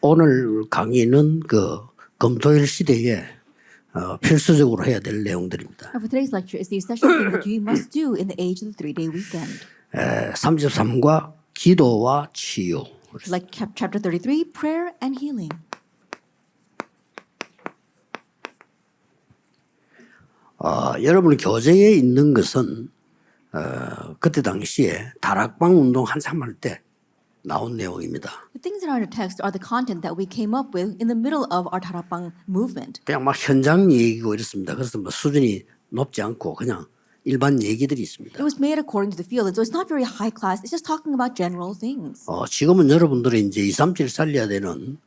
오늘 강의는 그 검토일 시대에 필수적으로 해야 될 내용들입니다. For today's lecture is the essential thing that you must do in the age of the 3-day weekend. 33과 기도와 치유. Like chapter 33, prayer and healing. 여러분 교재에 있는 것은 그때 당시에 다락방 운동 한참 할 때 나온 내용입니다. The things in our text are the content that we came up with in the middle of our Tarapang movement. 그냥 막 현장 얘기고 이렇습니다. 그래서 뭐 수준이 높지 않고 그냥 일반 얘기들이 있습니다. It was made according to the field, and so it's not very high class. It's just talking about general things. 지금은 여러분들이 이제 2, 3질 살려야 되는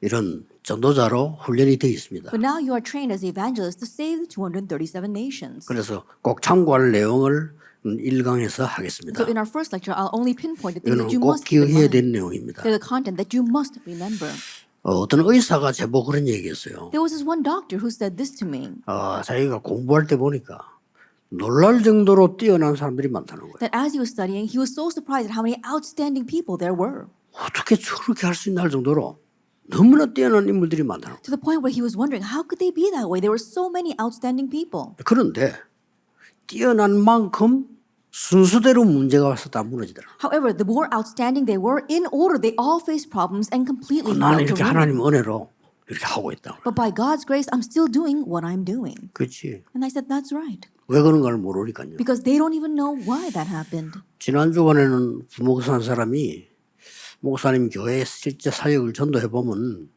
이런 전도자로 훈련이 되어 있습니다. But now you are trained as evangelists to save the 237 nations. 그래서 꼭 참고할 내용을 1강에서 하겠습니다. So in our first lecture, I'll only pinpoint the things that 이거는 you 꼭 must keep in 기억해야 mind. 되는 내용입니다. They're the content that you must remember. 어떤 의사가 제보 그런 얘기했어요. There was this one doctor who said this to me, 자기가 공부할 때 보니까 놀랄 정도로 뛰어난 사람들이 많다는 거예요. that as he was studying, he was so surprised at how many outstanding people there were. 어떻게 저렇게 할 수 있나 할 정도로 너무나 뛰어난 인물들이 많다는 거예요. To the point where he was wondering, how could they be that way? There were so many outstanding people. 그런데 뛰어난 만큼 순서대로 문제가 와서 다 무너지더라고요. However, the more outstanding they were, in order, they all faced problems and completely 나는 fell to 이렇게 ruin. 하나님 은혜로 이렇게 하고 있다. But by God's grace, I'm still doing what I'm doing. 그렇지. And I said, that's right. 왜 그런가를 모르니까요. Because they don't even know why that happened. 지난 주간에는 부목사 한 사람이 목사님 교회에 실제 사역을 전도해 보면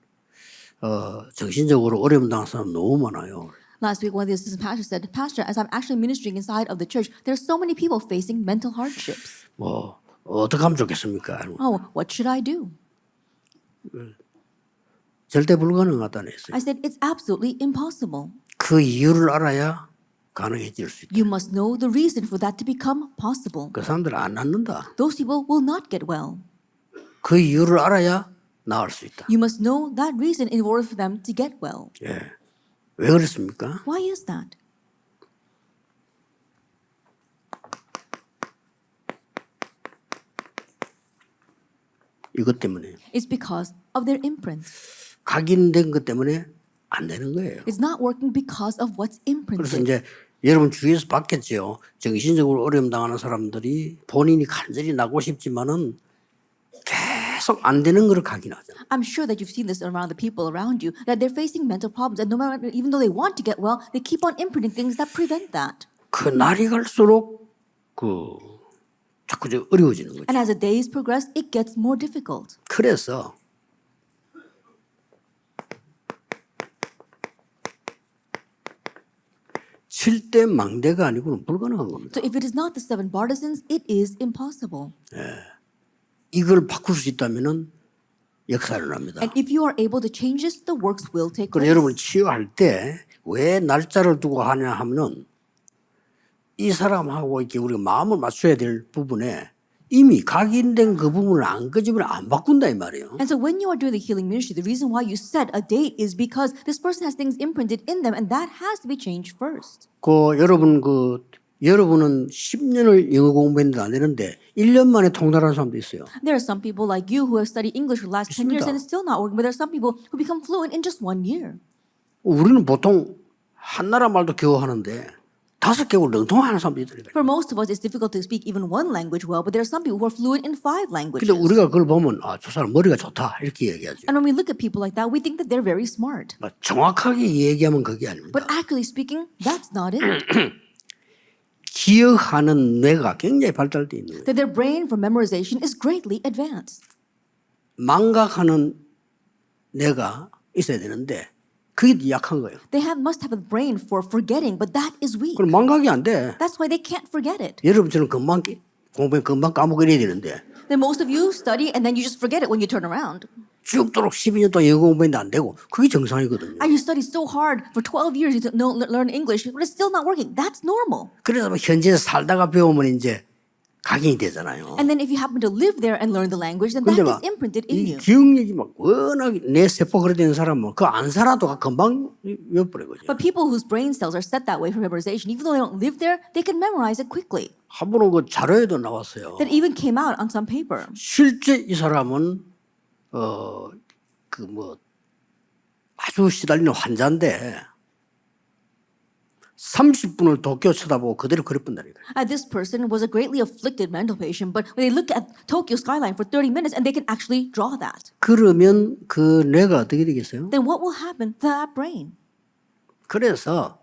정신적으로 어려움 당한 사람 너무 많아요. Last week, one of the assistant pastors said, Pastor, as I'm actually ministering inside of the church, there's so many people facing mental hardships. 뭐 어떻게 하면 좋겠습니까? Oh, what should I do? 절대 불가능하다는 했어요. I said, it's absolutely impossible. 그 이유를 알아야 가능해질 수 있다. You must know the reason for that to become possible. 그 사람들 안 낫는다. Those people will not get well. 그 이유를 알아야 나을 수 있다. You must know that reason in order for them to get well. 예. 왜 그렇습니까? Why is that? 이것 때문에 It's because of their imprints. 각인된 것 때문에 안 되는 거예요. It's not working because of what's 그래서 imprinted. 이제 여러분 주위에서 봤겠죠. 정신적으로 어려움 당하는 사람들이 본인이 간절히 나고 싶지만은 계속 안 되는 걸 각인하잖아요. I'm sure that you've seen this around the people around you, that they're facing mental problems, and no matter, even though they want to get well, they keep on imprinting things that prevent that. 그 날이 갈수록 자꾸 어려워지는 거죠. And as the days progress, it gets more difficult. 그래서 칠대 망대가 아니고는 불가능한 겁니다. So if it is not the 7 partisans, it is impossible. 이걸 바꿀 수 있다면은 역사가 일어납니다. And if you are able to change this, the works will take 그래서 place. 여러분 치유할 때 왜 날짜를 두고 하냐 하면은 이 사람하고 이렇게 우리가 마음을 맞춰야 될 부분에 이미 각인된 그 부분을 안 끄집으면 안 바꾼다 이 말이에요. And so when you are doing the healing ministry, the reason why you set a date is because this person has things imprinted in them, and that has to be changed first. 여러분은 10년을 영어 공부했는데 안 되는데 1년 만에 통달하는 사람도 있어요. There are some people like you who have studied English for the last 10 years and it's still not working, but there are some people who become fluent in just 1 year. 우리는 보통 한 나라 말도 겨우 하는데 5개월 능통하는 사람도 있더라고요. For most of us, it's difficult to speak even one language well, but there are some people who are fluent in 5 languages. 근데 우리가 그걸 보면 저 사람 머리가 좋다 이렇게 얘기하죠. And when we look at people like that, we think that they're very smart. 정확하게 얘기하면 그게 아닙니다. But accurately speaking, that's not it. 기억하는 뇌가 굉장히 발달되어 있는 거예요. That their brain for memorization is greatly advanced. 망각하는 뇌가 있어야 되는데 그게 약한 거예요. They must have a brain for forgetting, but that is weak. 그럼 망각이 안 돼. That's why they can't forget it. 여러분처럼 공부에 금방 까먹고 이래야 되는데 Then most of you study and then you just forget it when you turn around. 죽도록 12년 동안 영어 공부했는데 안 되고 그게 정상이거든요. And you study so hard for 12 years you learn English, but it's still not working. That's normal. 그래서 현지에서 살다가 배우면 이제 각인이 되잖아요. And then if you happen to live there and learn the language, then 근데 that 막 is imprinted in 이 you. 기억력이 막 워낙 내 세포 그래 되는 사람은 그거 안 살아도 금방 외워버려 거죠. But people whose brain cells are set that way for memorization, even though they don't live there, they can memorize it quickly. 한 번은 그 자료에도 나왔어요. That even came out on some paper. 실제 이 사람은 그 뭐 아주 시달리는 환자인데 30분을 도쿄 쳐다보고 그대로 그랬뿐다니까. This person was a greatly afflicted mental patient, but when they look at Tokyo skyline for 30 minutes and they can actually draw that, 그러면 그 뇌가 어떻게 되겠어요? then what will happen to that brain? 그래서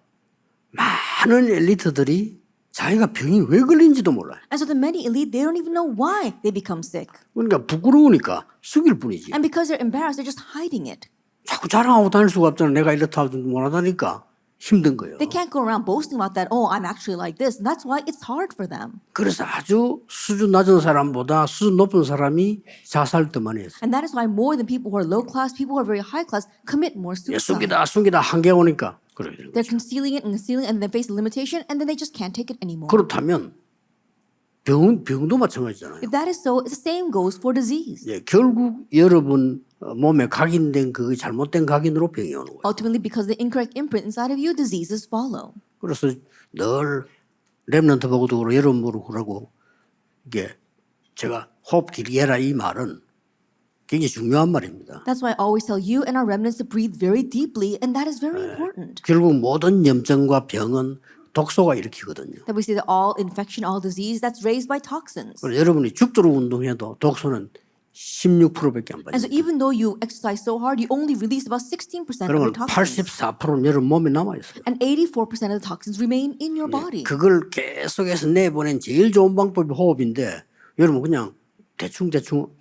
많은 엘리트들이 자기가 병이 왜 걸린지도 몰라요. And so the many elite, they don't even know why they become sick. 그러니까 부끄러우니까 숙일 뿐이지. And because they're embarrassed, they're just hiding it. 자꾸 자랑하고 다닐 수가 없잖아. 내가 이렇다 하도 못하다니까 힘든 거예요. They can't go around boasting about that, oh, I'm actually like this. And that's why it's hard for them. 그래서 아주 수준 낮은 사람보다 수준 높은 사람이 자살 더 많이 했어요. And that is why more than people who are low class, people who are very high class commit more suicide. 숨기다 한계 오니까 그래. They're concealing it and they face a limitation and then they just can't take it anymore. 그렇다면 병도 마찬가지잖아요. If that is so, the same goes for disease. 예, 결국 여러분 몸에 각인된 그 잘못된 각인으로 병이 오는 거예요. Ultimately, because the incorrect imprint inside of you, diseases follow. 그래서 늘 렘넌트 보고도 그러고 여러분 보고 그러고 이게 제가 호흡 길게 해라 이 말은 굉장히 중요한 말입니다. That's why I always tell you and our remnants to breathe very deeply, and that is very important. 결국 모든 염증과 병은 독소가 일으키거든요. That we say that all infection, all disease, that's raised by toxins. 그래서 여러분이 죽도록 운동해도 독소는 16%밖에 안 And so 빠져요. even though you exercise so hard, you only release about 16% of your 그러면 toxins. 84%는 여러분 몸에 남아 있어요. And 84% of the toxins remain in your body. 그걸 계속해서 내보낸 제일 좋은 방법이 호흡인데 여러분 그냥 대충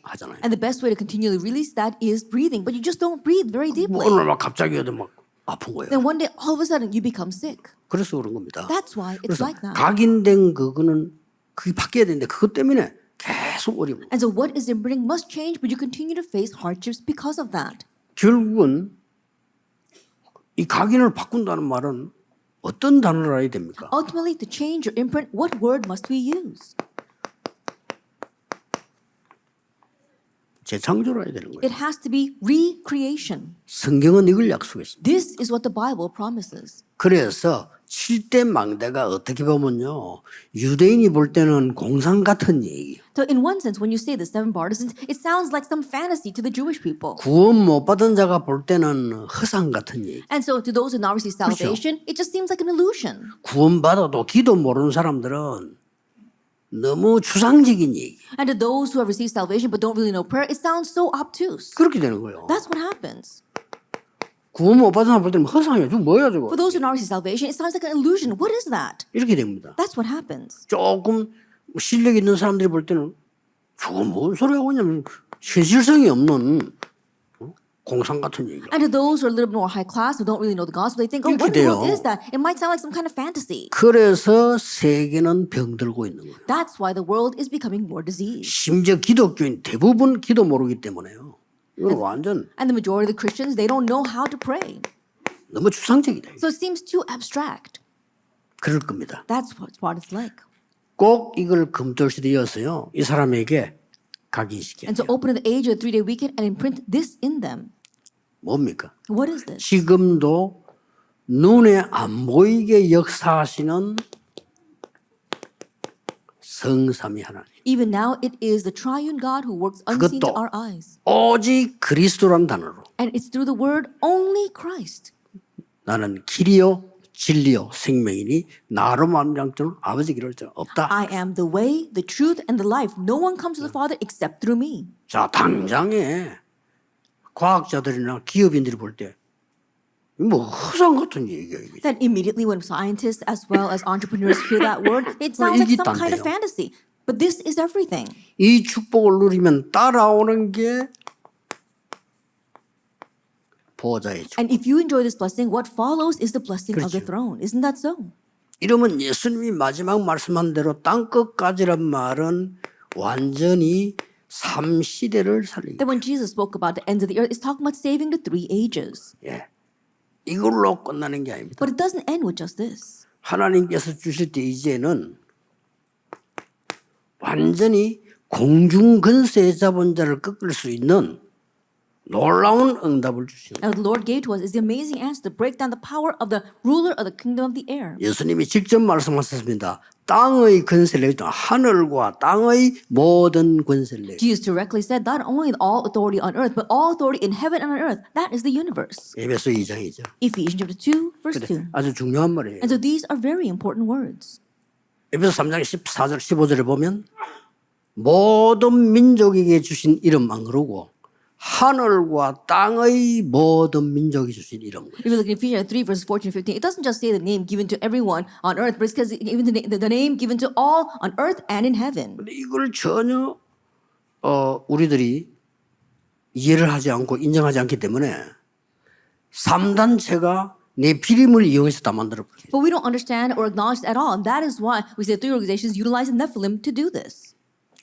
하잖아요. And the best way to continually release that is breathing, but you just don't breathe very 뭐 deeply. 오늘 막 갑자기 막 아픈 거예요. Then one day, all of a sudden, you become sick. 그래서 그런 겁니다. That's why it's 그래서 like that. 각인된 그거는 그게 바뀌어야 되는데 그것 때문에 계속 어려운 거예요. And so what is imprinting must change, but you continue to face hardships because of that. 결국은 이 각인을 바꾼다는 말은 어떤 단어를 알아야 됩니까? Ultimately, to change your imprint, what word must we use? 재창조를 해야 되는 거예요. It has to be recreation. 성경은 이걸 약속했습니다. This is what the Bible promises. 그래서 7대 망대가 어떻게 보면요. 유대인이 볼 때는 공상 같은 얘기예요. So in one sense, when you say the seven partisans, it sounds like some fantasy to the Jewish people. 구원 못 받은 자가 볼 때는 허상 같은 얘기. And so to those who now receive salvation, it just seems like an illusion. 구원 받아도 기도 모르는 사람들은 너무 추상적인 얘기. And to those who have received salvation but don't really know prayer, it sounds so obtuse. 그렇게 되는 거예요. That's what happens. 구원 못 받은 사람 볼 때는 허상이야. 저거 뭐야 저거. For those who now receive salvation, it sounds like an illusion. What is that? 이렇게 됩니다. That's what happens. 조금 실력 있는 사람들이 볼 때는 저거 뭔 소리 하고 있냐면 현실성이 없는 공상 같은 얘기야. And to those who are a little bit more high class, who don't really know the gospel, they think, oh, 이렇게 what in the world 돼요. is that? It might sound like some kind of fantasy. 그래서 세계는 병들고 있는 거예요. That's why the world is becoming more diseased. 심지어 기독교인 대부분 기도 모르기 때문에요. 이건 완전 And the majority of the Christians, they don't know how to pray. 너무 추상적이다. So it seems too abstract. 그럴 겁니다. That's what it's like. 꼭 이걸 금토시대여서요. 이 사람에게 각인시켜야 And so 돼요. open to the age of the 3-day weekend and imprint this in them. 뭡니까? What is this? 지금도 눈에 안 보이게 역사하시는 성삼위 하나님. Even now, it is the triune God who works unseen to 그것도 our eyes. 오직 그리스도란 단어로 And it's through the word only Christ. 나는 길이요 진리요 생명이니 나로 말미암고는 아버지 길을 자 없다. I am the way, the truth, and the life. No one comes to the Father except through me. 자 당장에 과학자들이나 기업인들이 볼 때 뭐 허상 같은 얘기야 이게. Then immediately when scientists as well as entrepreneurs hear that word, it sounds like some kind of fantasy. But this is everything. 이 축복을 누리면 따라오는 게 보호자의 축복. And if you enjoy this blessing, what follows is the blessing of the 그렇죠. throne. Isn't that so? 이러면 예수님이 마지막 말씀한 대로 땅 끝까지란 말은 완전히 3시대를 살리기. That when Jesus spoke about the ends of the earth, it's talking about saving the 3 ages. 예. 이걸로 끝나는 게 아닙니다. But it doesn't end with just this. 하나님께서 주실 때 이제는 완전히 공중 근세에 잡은 자를 꺾을 수 있는 놀라운 응답을 주시는 And what the Lord gave to us is the amazing answer to break down the power of the ruler of the kingdom of the air. 예수님이 직접 말씀하셨습니다. 땅의 권세를 내주다 하늘과 땅의 모든 권세를 내주다. Jesus directly said not only all authority on earth, but all authority in heaven and on earth. That is the universe. 에베소 2장이죠. Ephesians chapter 2, verse 2. 아주 중요한 말이에요. And so these are very important words. 에베소 3장 14절 15절에 보면 모든 민족에게 주신 이름 안 그러고 하늘과 땅의 모든 민족이 주신 이름. If you look at Ephesians 3, verses 14 and 15, it doesn't just say the name given to everyone on earth, but it's because even the name given to all on earth and in heaven. 근데 이걸 전혀 우리들이 이해를 하지 않고 인정하지 않기 때문에 3단체가 내 피림을 이용해서 다 만들어버려요. But we don't understand or acknowledge it at all. And that is why we say three organizations utilize Nephilim to do this.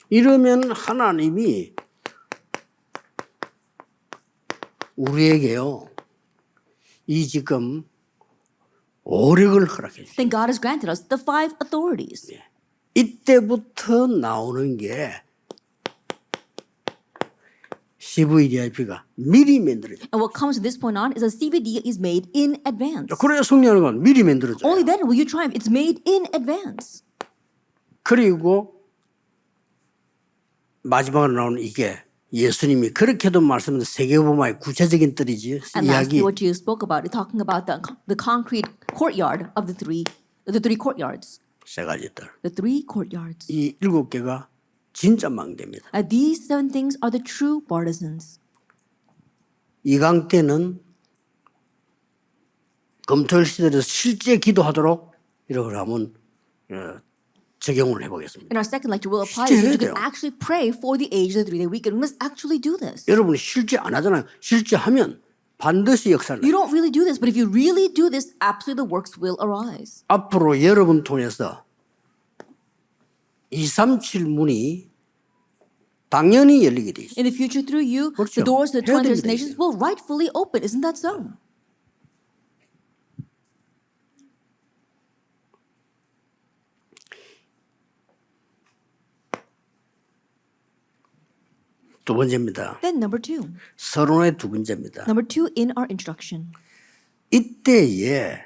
이러면 하나님이 우리에게요 이 지금 오력을 허락해 주세요. Then God has granted us the five authorities. 이때부터 나오는 게 CVDIP가 미리 만들어져. And what comes from this point on is a CVD is made in advance. 그래야 승리하는 건 미리 만들어져. Only then will you triumph. It's made in advance. 그리고 마지막으로 나오는 이게 예수님이 그렇게도 말씀하신 세계복음화의 구체적인 뜻이지. And 이야기 lastly, what you spoke about, talking about the concrete courtyard of the three courtyards. 세 가지들. The three courtyards. 이 7개가 진짜 망대입니다. These seven things are the true partisans. 이강 때는 검토일 시대에서 실제 기도하도록 이렇게 하면 적용을 해보겠습니다. In our second lecture, we'll apply this. 실제 You 해야 can 돼요. actually pray for the age of the 3-day weekend. We must actually do this. 여러분이 실제 안 하잖아요. 실제 하면 반드시 역사를 You don't really do this, but if you really do this, absolutely the works will arise. 앞으로 여러분 통해서 237 문이 당연히 열리게 돼 있어요. In the future, through you, 그렇죠. the doors to the 해야 20 됩니다, nations will rightfully open. Isn't that so? 두 번째입니다. Then number two. 서론의 두 번째입니다. Number two in our instruction. 이때에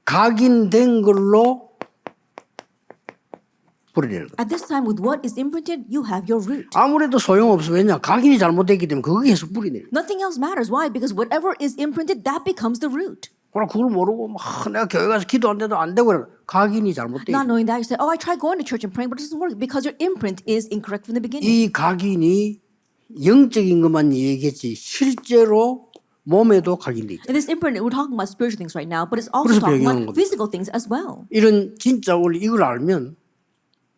각인된 걸로 뿌리는 거예요. At this time, with what is imprinted, you have your root. 아무래도 소용없어. 왜냐? 각인이 잘못됐기 때문에 거기에서 뿌리는 거예요. Nothing else matters. Why? Because whatever is imprinted, that becomes the root. 그러나 그걸 모르고 막 내가 교회 가서 기도 안 돼도 안 되고 그래. 각인이 잘못돼. Not knowing that, you say, oh, I tried going to church and praying, but it doesn't work because your imprint is incorrect from the beginning. 이 각인이 영적인 것만 얘기했지 실제로 몸에도 각인돼 있다. In this imprint, we're talking about spiritual things right now, but it's also 그래서 talking 배경하는 about 겁니다. physical things as well. 이런 진짜 원래 이걸 알면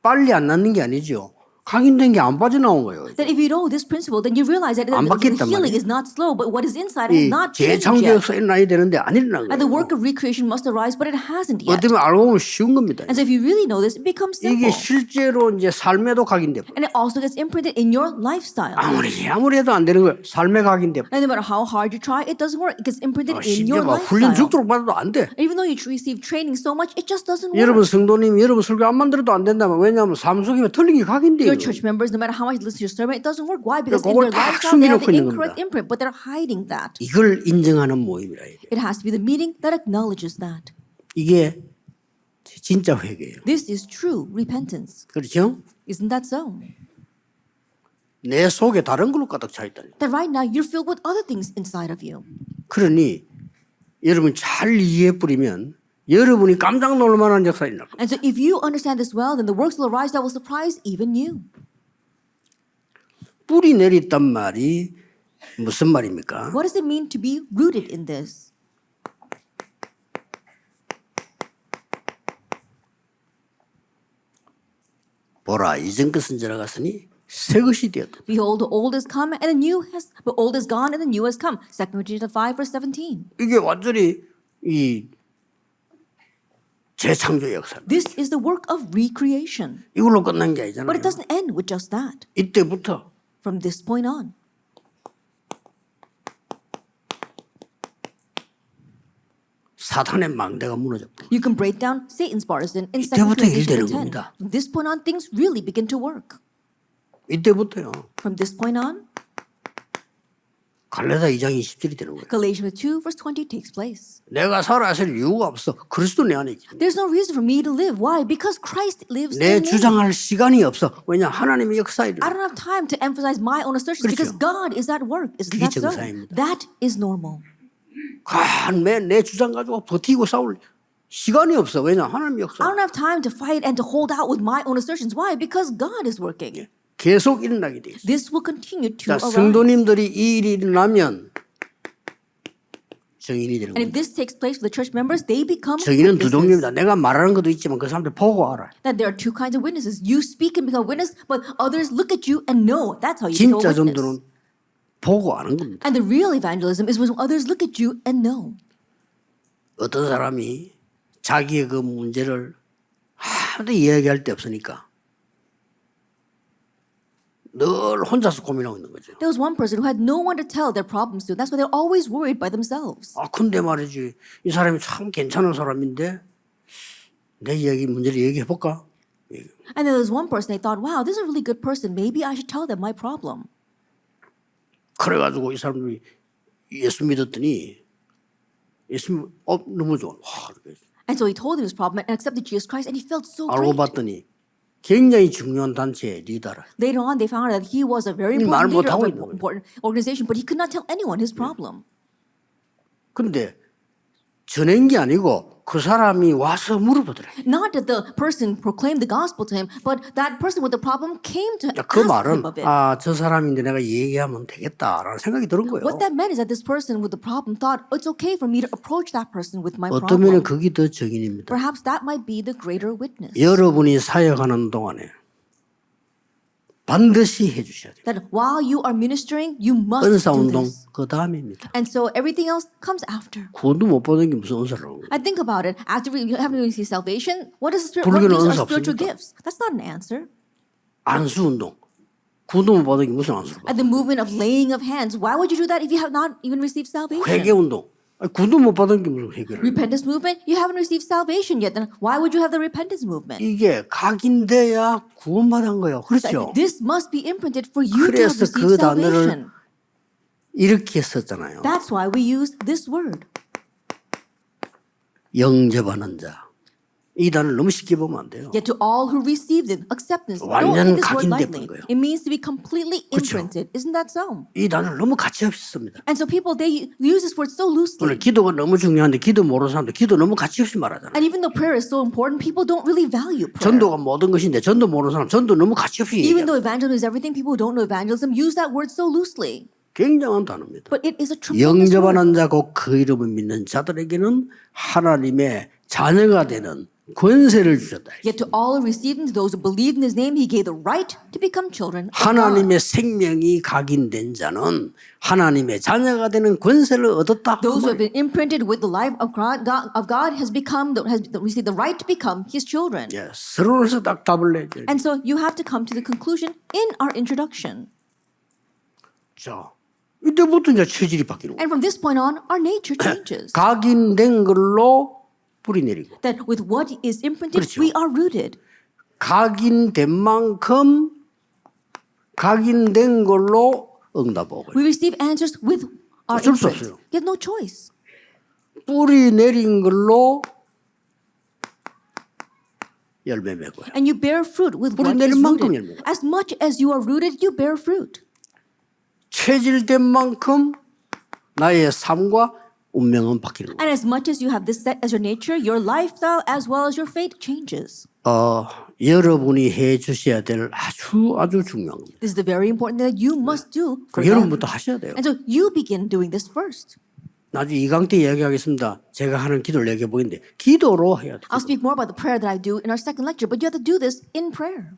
빨리 안 낫는 게 아니죠. 각인된 게 안 빠져나온 거예요. That if you know this principle, then you realize that 안 the 바뀌었단 healing 말이에요. is not slow, but what is inside has 이 not changed 재창조 yet. 역사 일어나야 되는데 안 일어난 And the 거예요. work of recreation must arise, but it hasn't yet. 어떻게 보면 알고 보면 쉬운 겁니다. And so if you really know this, it becomes 이게 simple. 실제로 이제 삶에도 각인돼. And it also gets imprinted in your lifestyle. 아무리 해도 안 되는 거예요. 삶에 각인돼. And no matter how hard you try, it doesn't work. It gets imprinted in 심지어 your 막 훈련 lifestyle. 죽도록 받아도 안 돼. Even though you receive training so much, it just doesn't 여러분 work. 성도님 여러분 설교 안 만들어도 안 된다면 왜냐하면 삶 속에 틀린 게 각인돼요. Your church members, no matter how much you listen to your sermon, it doesn't work. Why? Because in 그걸 their 다 lifestyle, they have 숨겨놓고 the 있는 incorrect 겁니다. imprint, but they're hiding that. 이걸 인정하는 모임이라 해요. It has to be the meeting that acknowledges that. 이게 진짜 회개예요. This is true repentance. 그렇죠? Isn't that so? 내 속에 다른 걸로 가득 차 있다니. That right now you're filled with other things inside of you. 그러니 여러분 잘 이해해 버리면 여러분이 깜짝 놀랄 만한 역사가 일어날 겁니다. And so if you understand this well, then the works will arise that will surprise even you. 뿌리 내렸단 말이 무슨 말입니까? What does it mean to be rooted in this? 보라 이전 것은 지나갔으니 새 것이 되었다. Behold, the old has come and the new has, the old is gone and the new has come. 2 Corinthians 5 verse 17. 이게 완전히 이 재창조 역사. This is the work of recreation. 이걸로 끝난 게 But 아니잖아요. it doesn't end with just that. 이때부터 From this point on, 사탄의 망대가 무너졌고 you can break down Satan's partisan in 2 이때부터 Corinthians 일되는 10. 겁니다. From this point on, things really begin to work. 이때부터요. From this point on, 갈라디아 2장 20절이 되는 거예요. Galatians 2 verse 20 takes place. 내가 살아야 할 이유가 없어. 그리스도 내 안에 있기 때문에. There's no reason for me to live. Why? Because Christ lives 내 in me. 주장할 시간이 없어. 왜냐 하나님의 역사에 I don't have time to emphasize my own assertions because 그렇죠. God is at work. Isn't 그게 that so? 정상입니다. That is normal. 내 주장 가지고 버티고 싸울 시간이 없어. 왜냐 하나님의 I 역사. don't have time to fight and to hold out with my own assertions. Why? Because God is working. 계속 일어나게 돼 있어. This will continue to 자, arise. 성도님들이 이 일이 일어나면 증인이 되는 And if 겁니다. this takes place for the church members, they become 증인은 두 witnesses. 종류입니다. 내가 말하는 것도 있지만 그 사람들 보고 알아. That there are two kinds of witnesses. You speak and become a witness, but others look at you and know. That's how you become 진짜 a witness. 전도는 보고 아는 겁니다. And the real evangelism is when others look at you and know. 어떤 사람이 자기의 그 문제를 아무도 이야기할 데 없으니까 늘 혼자서 고민하고 있는 거죠. There was one person who had no one to tell their problems to. That's why they're always worried by themselves. 근데 말이지 이 사람이 참 괜찮은 사람인데 내 이야기 문제를 얘기해 볼까? And there was one person they thought, wow, this is a really good person. Maybe I should tell them my problem. 그래가지고 이 사람들이 예수 믿었더니 예수 너무 좋아. 와, And so he told him his problem and accepted Jesus Christ, and he felt so 알고 great. 봤더니 굉장히 중요한 단체의 리더라. Later on, they found out that he was a very 말 important leader 못하고 of 있는 an 거예요. important organization, but he could not tell anyone his problem. 그런데 전한 게 아니고 그 사람이 와서 물어보더래. Not that the person proclaimed the gospel to him, but that person with the problem came to 그 ask 말은 him of it. 저 사람인데 내가 얘기하면 되겠다라는 생각이 드는 거예요. What that meant is that this person with the problem thought it's okay for me to approach that person with my 어떤 면에 problem. 그게 더 증인입니다. Perhaps that might be the greater witness. 여러분이 사역하는 동안에 반드시 해주셔야 돼요. That while you are ministering, you must 은사 do 운동 this. 그 다음입니다. And so everything else comes after. 구원도 못 받은 게 무슨 은사라고. I think about it. After you have to receive salvation, what is the spirit? 불교는 What 은사 are spiritual 없습니까? gifts? That's not an answer. 안수 운동. 구원도 못 받은 게 무슨 안수를 받아. At the movement of laying of hands, why would you do that if you have not even received salvation? 회개 운동. 구원도 못 받은 게 무슨 회개를. Repentance movement, you haven't received salvation yet. Then why would you have the repentance movement? 이게 각인돼야 구원받은 거예요. 그렇죠? This must be imprinted for you to have 그래서 received 그 단어를 salvation. 이렇게 썼잖아요. That's why we use this word. 영접하는 자. 이 단어를 너무 쉽게 보면 안 돼요. Yet to all who received it, acceptance, don't 완전 take this word 각인돼 lightly. 버린 거예요. It means to be completely 그렇죠. imprinted. Isn't that so? 이 단어를 너무 가치없이 씁니다. And so people, they use this word so loosely. 오늘 기도가 너무 중요한데 기도 모르는 사람들 기도 너무 가치없이 말하잖아요. And even though prayer is so important, people don't really value prayer. 전도가 모든 것인데 전도 모르는 사람 전도 너무 가치없이 Even 얘기해요. though evangelism is everything, people who don't know evangelism use that word so loosely. 굉장한 단어입니다. But it is a tremendous word. 영접하는 자고 그 이름을 믿는 자들에게는 하나님의 자녀가 되는 권세를 주셨다. Yet to all who received him, to those who believed in his name, he gave the right to become children of God. 하나님의 생명이 각인된 자는 하나님의 자녀가 되는 권세를 얻었다. Those who have been imprinted with the life of God has received the right to become his children. 예, 서론에서 딱 답을 내죠. And so you have to come to the conclusion in our introduction. 자, 이때부터 이제 체질이 바뀌는 거예요. And from this point on, our nature changes. 각인된 걸로 뿌리 내리고 That with what is imprinted, 그렇죠. we are rooted. 각인된 만큼 각인된 걸로 응답하고 We receive answers with our 어쩔 수 imprint. 없어요. You have no choice. 뿌리 내린 걸로 열매 맺고요. And you bear fruit with 뿌리 what 내린 is 만큼 rooted. 열매가. As much as you are rooted, you bear fruit. 체질된 만큼 나의 삶과 운명은 바뀌는 거예요. And as much as you have this set as your nature, your lifestyle as well as your fate changes. 여러분이 해 주셔야 될 아주 중요한 겁니다. This is the very important thing that you must do for them. 여러분부터 하셔야 돼요. And so you begin doing this first. 나중에 2강 때 이야기하겠습니다. 제가 하는 기도를 얘기해 보이는데 기도로 해야 돼요. I'll speak more about the prayer that I do in our second lecture, but you have to do this in prayer.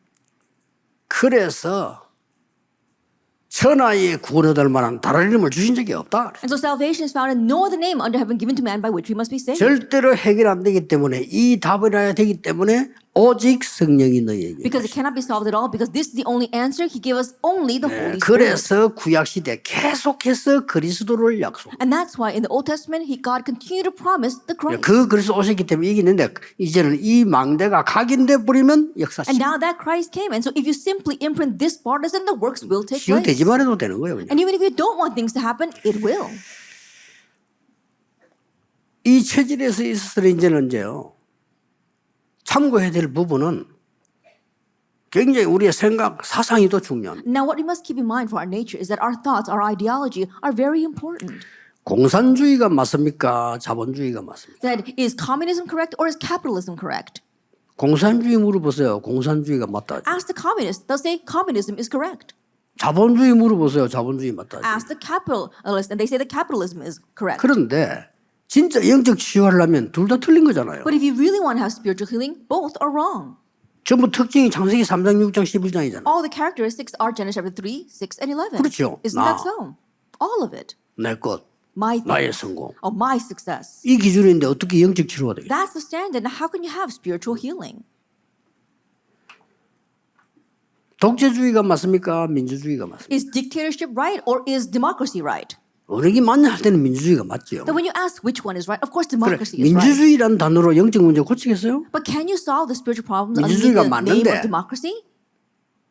그래서 천하에 구원받을 만한 다른 이름을 주신 적이 없다. And so salvation is found in no other name under heaven given to man by which we must be saved. 절대로 해결 안 되기 때문에 이 답을 해야 되기 때문에 오직 성령이 너희에게. Because it cannot be solved at all, because this is the only answer. He gave us only the Holy Spirit. 그래서 구약 시대 계속해서 그리스도를 약속. And that's why in the Old Testament, God continued to promise the Christ. 그 그리스도 오셨기 때문에 이기는데 이제는 이 망대가 각인돼 버리면 역사 And now that Christ came, and so if you simply imprint this part, then the works will take 지금 place. 되지만 해도 되는 거예요. 그냥. And even if you don't want things to happen, it will. 이 체질에서 있어서 이제는 이제요. 참고해야 될 부분은 굉장히 우리의 생각, 사상이 더 중요합니다. Now, what we must keep in mind for our nature is that our thoughts, our ideology are very important. 공산주의가 맞습니까? 자본주의가 맞습니까? That is communism correct or is capitalism correct? 공산주의 물어보세요. 공산주의가 맞다. Ask the communists. They'll say communism is correct. 자본주의 물어보세요. 자본주의 맞다. Ask the capitalists, and they say that capitalism is correct. 그런데 진짜 영적 치유하려면 둘 다 틀린 거잖아요. But if you really want to have spiritual healing, both are wrong. 전부 특징이 창세기 3장, 6장, 11장이잖아요. All the characteristics are Genesis chapter 3, 6, and 11. 그렇죠. Isn't that so? All of it. 내 것, My 나의 things. 성공. My success. 이 기준인데 어떻게 영적 치료가 되겠어요? That's the standard. Now, how can you have spiritual healing? 독재주의가 맞습니까? 민주주의가 맞습니까? Is dictatorship right or is democracy right? 어느 게 맞냐 할 때는 민주주의가 맞죠. Then when you ask which one is right, of course 그래, democracy is right. 민주주의라는 단어로 영적 문제 고치겠어요? But can you solve the spiritual problems underneath 민주주의가 the name 맞는데. of democracy?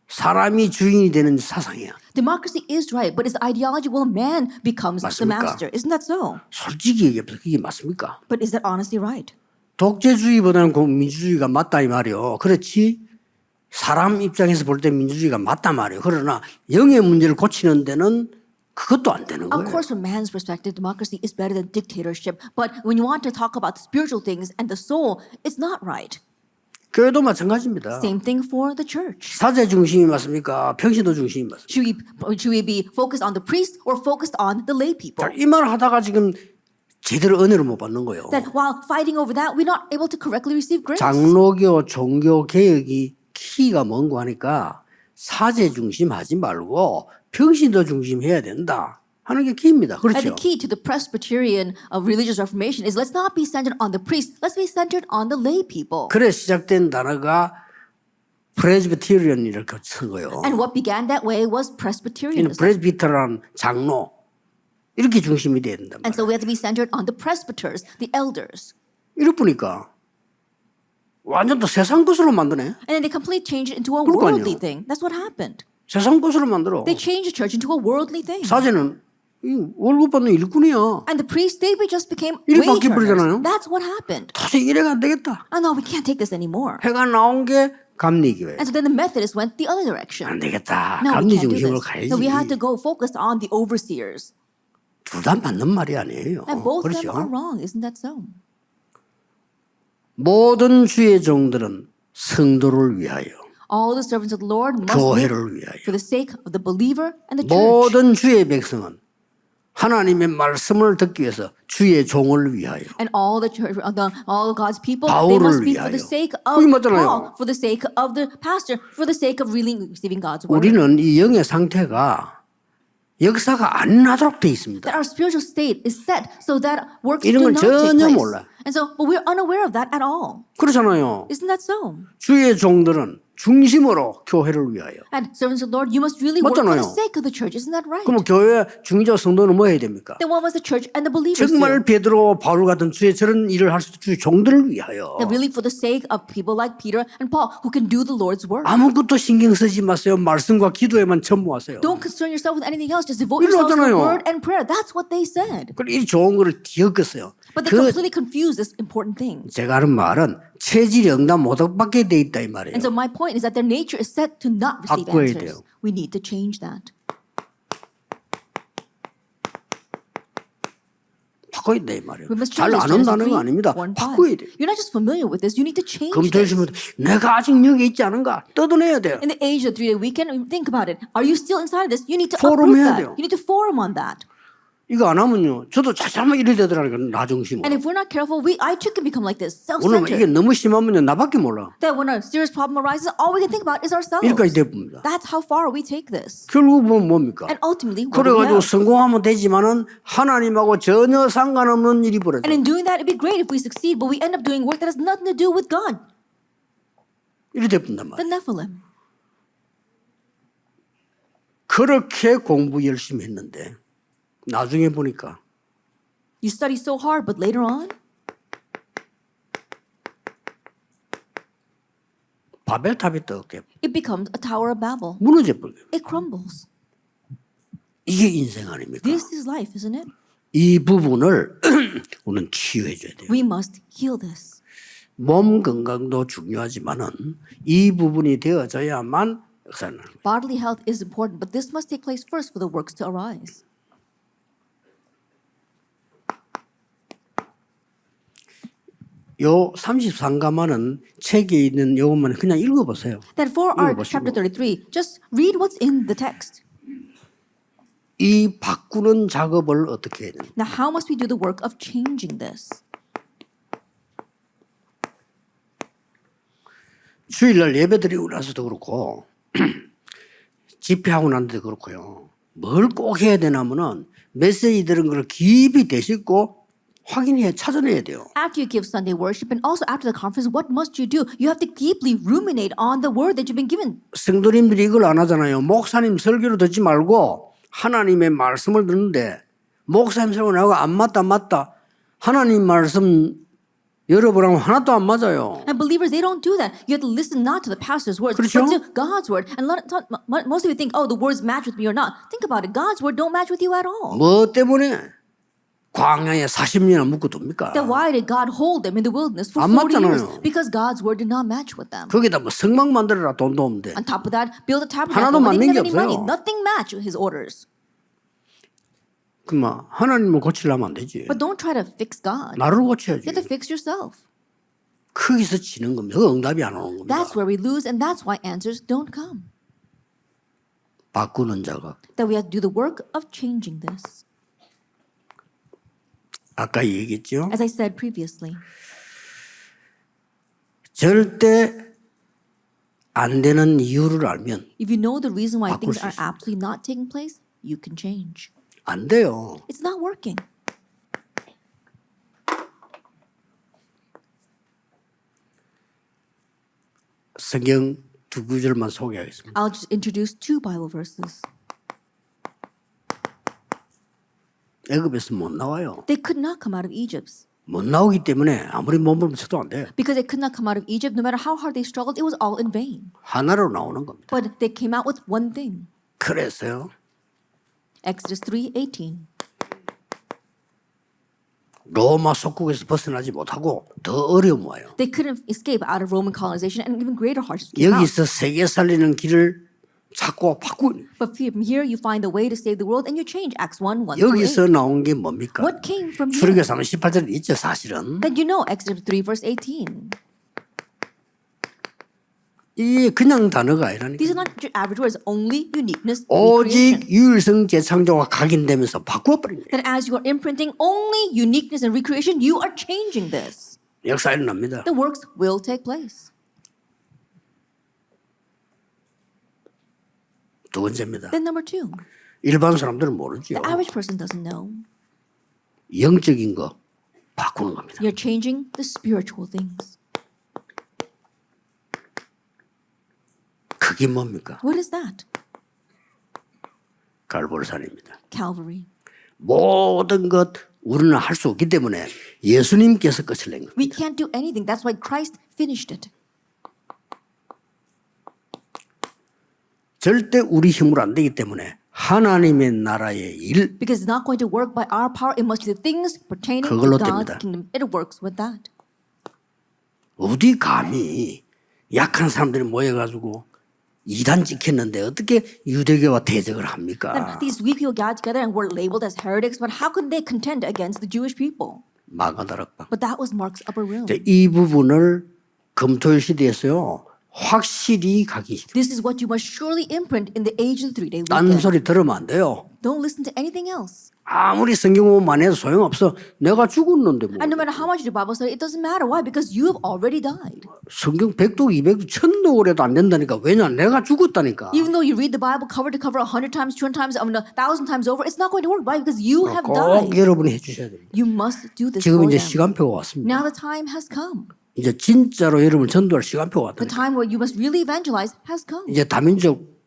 사람이 주인이 되는 사상이야. Democracy is right, but its ideology, well, man becomes the 맞습니까? master. Isn't that so? 솔직히 얘기해서 그게 맞습니까? But is that honestly right? 독재주의보다는 민주주의가 맞다 이 말이요. 그렇지 사람 입장에서 볼 때 민주주의가 맞다 말이에요. 그러나 영의 문제를 고치는 데는 그것도 안 되는 Of 거예요. course, from man's perspective, democracy is better than dictatorship. But when you want to talk about the spiritual things and the soul, it's not right. 교회도 마찬가지입니다. Same thing for the church. 사제 중심이 맞습니까? 평신도 중심이 맞습니까? Should we be focused on the priest or focused on the lay people? 이 말을 하다가 지금 제대로 은혜를 못 받는 거예요. That while fighting over that, we're not able to correctly receive grace. 장로교 종교 개혁이 키가 뭔고 하니까 사제 중심 하지 말고 평신도 중심 해야 된다 하는 게 키입니다. And 그렇죠? the key to the Presbyterian religious reformation is let's not be centered on the priest, let's be centered on the lay people. 그래 시작된 단어가 프레스비테리언이라고 쓴 거예요. And what began that way was Presbyterianism. 프레스비테란 장로 이렇게 중심이 돼야 된단 And 말이에요. so we have to be centered on the presbyters, the elders. 이렇게 보니까 완전 또 세상 것으로 만드네. And then they completely changed it into a 그러니까요. worldly thing. That's what happened. 세상 것으로 만들어. They changed the church into a worldly thing. 사제는 이 월급 받는 일꾼이야. And the priests, they just became 이렇게 wage 바뀌어버리잖아요. earners. That's what happened. 도저히 이래가 안 되겠다. Oh no, we can't take this anymore. 해가 나온 게 감리교회. And so then the Methodists went the other direction. 안 되겠다. No, we 감리 can't do 중심으로 this. 가야지. So we had to go focus on the overseers. 둘 다 맞는 말이 아니에요. And both of them 그렇죠? are wrong. Isn't that so? 모든 주의 종들은 성도를 위하여, All the servants of the Lord must live 교회를 위하여. for the sake of the believer and the church. 모든 주의 백성은 하나님의 말씀을 듣기 위해서 주의 종을 위하여. And all the church, all God's people, 바울을 they must be for the 위하여. sake of 그게 맞잖아요. Paul, for the sake of the pastor, for the sake of really receiving God's word. 우리는 이 영의 상태가 역사가 안 나도록 돼 있습니다. That our spiritual state is set so that works 이런 건 do not take 전혀 place. 몰라. And so, but we're unaware of that at all. 그렇잖아요. Isn't that so? 주의 종들은 중심으로 교회를 위하여. And servants of the Lord, you must really work for 맞잖아요. the sake of the church. Isn't that right? 그럼 교회 중의자 성도는 뭐 해야 됩니까? Then what must the church and the believers 정말 do? 베드로, 바울 같은 주의 저런 일을 할 수 있는 주의 종들을 위하여. Then really for the sake of people like Peter and Paul who can do the Lord's work. 아무것도 신경 쓰지 마세요. 말씀과 기도에만 전무하세요. Don't concern yourself with anything else. Just devote yourself to the 이러잖아요. word and prayer. That's what they said. 그리고 이 좋은 거를 뒤엎었어요. But they 그 completely confuse this important thing. 제가 하는 말은 체질이 응답 못 받게 돼 있다 이 말이에요. And so my point is that their nature is set to not receive 바꿔야 answers. 돼요. We need to change that. 바꿔야 돼 이 말이에요. We must 잘 change this. 아는다는 Genesis 거 아닙니다. 3:1-5. 바꿔야 돼요. You're not just familiar with this. You need to change 검토해 this. 주면 내가 아직 여기 있지 않은가 뜯어내야 돼요. In the age of the 3-day weekend, think about it. Are you still inside of this? You need to Forum uproot 해야 that. 돼요. You need to forum on that. 이거 안 하면요. 저도 자칫하면 이래 되더라고요. 나 중심으로. And if we're not careful, I too can become like this, 오늘 이게 self-centered. 너무 심하면요. 나밖에 몰라. That when a serious problem arises, all we can think about is ourselves. 여기까지 돼봅니다. That's how far we take this. 결국 보면 뭡니까? And ultimately, what do we 그래가지고 have? 성공하면 되지만은 하나님하고 전혀 상관없는 일이 벌어져. And in doing that, it'd be great if we succeed, but we end up doing work that has nothing to do with God. 이래 돼본단 The 말이에요. Nephilim. 그렇게 공부 열심히 했는데 나중에 보니까 You study so hard, but later on, 바벨탑이 떠게 it becomes a Tower of Babel. 무너져 버려요. It crumbles. 이게 인생 아닙니까? This is life, isn't it? 이 부분을 우리는 치유해 줘야 돼요. We must heal this. 몸 건강도 중요하지만은 이 부분이 되어져야만 역사는 나는 거예요. Bodily health is important, but this must take place first for the works to arise. 요 33가마는 책에 있는 요것만 그냥 읽어보세요. Then for our 읽어보시고. chapter 33, just read what's in the text. 이 바꾸는 작업을 어떻게 해야 되는지. Now, how must we do the work of changing this? 주일날 예배드리고 나서도 그렇고 집회하고 난 데도 그렇고요. 뭘 꼭 해야 되냐면은 메시지 들은 걸 깊이 되씹고 확인해 찾아내야 돼요. After you give Sunday worship and also after the conference, what must you do? You have to deeply ruminate on the word that you've been given. 성도님들이 이걸 안 하잖아요. 목사님 설교를 듣지 말고 하나님의 말씀을 듣는데 목사님 설교 나하고 안 맞다. 하나님 말씀 여러분하고 하나도 안 맞아요. And believers, they don't do that. You have to listen not to the pastor's words, 그렇죠? but to God's word. And most of you think, oh, the words match with me or not. Think about it. God's word don't match with you at all. 뭐 때문에 광야에 40년을 묵고 돕니까? Then why did God hold them in the wilderness for 안 40 years? 맞잖아요. Because God's word did not match with them. 거기다 뭐 성막 만들어라 돈도 없는데 On top of that, build a 하나도 tabernacle. They 맞는 didn't 게 have any money. 없어요. Nothing matched with his orders. 그만 하나님을 고치려면 안 되지. But don't try to fix God. 나를 You 고쳐야지. have to fix yourself. 거기서 지는 겁니다. 그 응답이 안 오는 겁니다. That's where we lose, and that's why answers don't come. 바꾸는 작업. That we have to do the work of changing this. 아까 얘기했죠. As I said previously, 절대 안 되는 이유를 알면 if you know the reason why 바꿀 things 수 are 있습니다. absolutely not taking place, you can change. 안 돼요. It's not working. 성경 두 구절만 소개하겠습니다. I'll just introduce two Bible verses. 애굽에서 못 나와요. They could not come out of Egypt. 못 나오기 때문에 아무리 몸을 쳐도 안 돼. Because they could not come out of Egypt, no matter how hard they struggled, it was all in vain. 하나로 나오는 겁니다. But they came out with one thing. 그래서요. Exodus 3:18. 로마 속국에서 벗어나지 못하고 더 어려움 와요. They couldn't escape out of Roman colonization, and even greater hardships came out. 여기서 세계 살리는 길을 찾고 바꾸는. But from here, you find a way to save the world, and you change. Acts 1:1 through 8. 여기서 나온 게 뭡니까? What came from here? 출애굽기 38절에 있죠 사실은. Then you know Exodus 3 verse 18. 이게 그냥 단어가 아니라니까. These are not your average words, only uniqueness, recreation. 오직 유일성 재창조가 각인되면서 바꿔버린 거예요. That as you are imprinting only uniqueness and recreation, you are changing this. 역사 일어납니다. The works will take place. 두 번째입니다. Then number two, 일반 사람들은 모르죠. the average person doesn't know. 영적인 거 바꾸는 겁니다. You're changing the spiritual things. 그게 뭡니까? What is that? 갈보리산입니다. Calvary. 모든 것 우리는 할 수 없기 때문에 예수님께서 끝을 낸 겁니다. We can't do anything. That's why Christ finished it. 절대 우리 힘으로 안 되기 때문에 하나님의 나라의 일 Because it's not going to work by our power. It must be the things pertaining to 그걸로 God's 됩니다. kingdom. It works with that. 어디 감히 약한 사람들이 모여가지고 이단 찍혔는데 어떻게 유대교와 대적을 합니까? Then these weak people got together and were labeled as heretics, but how could they contend against the Jewish people? 마가다락방. But that was Mark's upper room. 이 부분을 금토일 시대에서요 확실히 각인시켜. This is what you must surely imprint in the age of the 3-day 딴 weekend. 소리 들으면 안 돼요. Don't listen to anything else. 아무리 성경 공부만 해도 소용없어. 내가 죽었는데 뭐. And no matter how much you do Bible study, it doesn't matter. Why? Because you have already died. 성경 100도 200도 1000도 해도 안 된다니까. 왜냐? 내가 죽었다니까. Even though you read the Bible cover to cover 100 times, 200 times, 1,000 times over, it's not going to work. Why? Because you have 꼭 died. 여러분이 해주셔야 됩니다. You must do this 지금 for 이제 them. 시간표가 왔습니다. Now the time has come. 이제 진짜로 여러분을 전도할 시간표가 The 왔다. time where you must really evangelize has come. 이제 다민족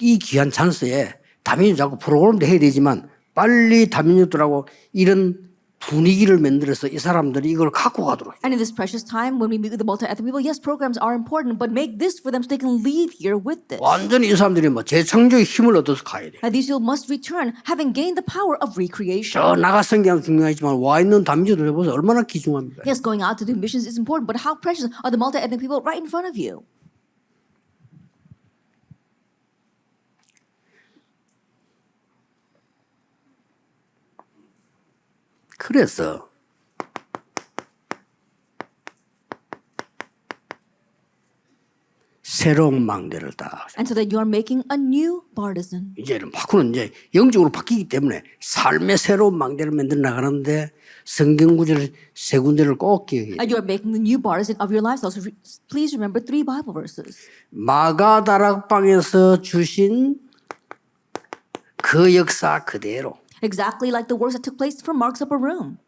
이 귀한 찬스에 다민족 자꾸 프로그램도 해야 되지만 빨리 다민족들하고 이런 분위기를 만들어서 이 사람들이 이걸 갖고 가도록. And in this precious time when we meet with the multi-ethnic people, yes, programs are important, but make this for them so they can leave here with this. 완전히 이 사람들이 뭐 재창조의 힘을 얻어서 가야 돼. That these people must return, having gained the power of recreation. 저 나가 성경 중요하지만 와 있는 다민족들 보세요. 얼마나 귀중합니까? Yes, going out to do missions is important, but how precious are the multi-ethnic people right in front of you? 그래서 새로운 망대를 다 And so that you are making a new partisan. 이제는 바꾸는 이제 영적으로 바뀌기 때문에 삶의 새로운 망대를 만들어 나가는데 성경 구절 세 군데를 꼭 기억해야 돼요. And you are making the new partisan of your lifestyle. So please remember 3 Bible verses. 마가다락방에서 주신 그 역사 그대로 Exactly like the works that took place from Mark's upper room.